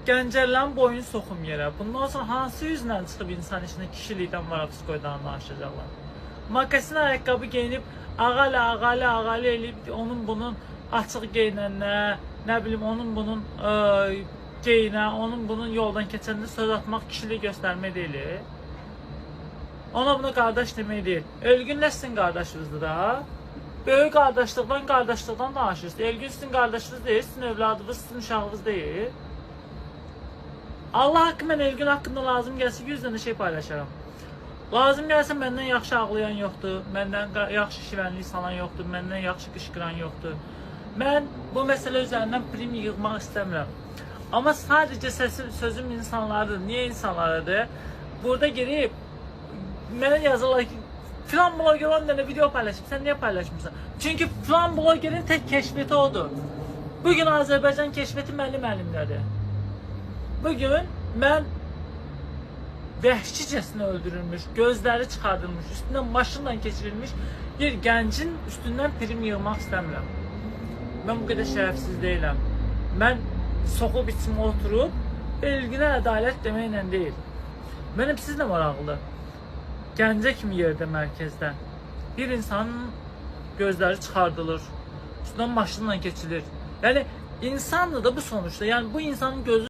Gəncələrin boyun soxum yerə. Bundan sonra hansı yüzlə çıxıb insan içində kişilikdən Varovskoydan danışacaqlar? Makasin ayaqqabı geyinib, ağalı eləyib, onun bunun açıq geyinənə, nə bilim, onun bunun geyinə, onun bunun yoldan keçəndə söz atmaq kişilik göstərmək deyil. Ona buna qardaş demək deyil. Elgün nə sizin qardaşınızdır da? Böyük qardaşlıqdan danışırsınız. Elgün sizin qardaşınız deyil, sizin övladınız, sizin uşağınız deyil. Allah haqqı, mən Elgün haqqında lazım gəlsə 100 dənə şey paylaşaram. Lazım gəlsə məndən yaxşı ağlayan yoxdur, məndən yaxşı şivənlik salan yoxdur, məndən yaxşı qışqıran yoxdur. Mən bu məsələ üzərindən prim yığmaq istəmirəm. Amma sadəcə sözüm insanlardır. Niyə insanlardır? Burada girib mənə yazırlar ki, filan bloger 10 dənə video paylaşıb, sən niyə paylaşmırsan? Çünki filan blogerin tək keşfeti odur. Bugün Azərbaycan keşfeti mənim əlimdədir. Bugün mən vəhşicəsinə öldürülmüş, gözləri çıxardılmış, üstündən maşınla keçirilmiş bir gəncin üstündən prim yığmaq istəmirəm. Mən bu qədər şərəfsiz deyiləm. Mən soxub içimə oturub Elginə ədalət deməklə deyil. Mənim sizlə maraqlı. Gəncə kimi yerdə mərkəzdə bir insanın gözləri çıxardılır, üstündən maşınla keçilir. Yəni insandır da bu sonuçta. Yəni bu insanın gözü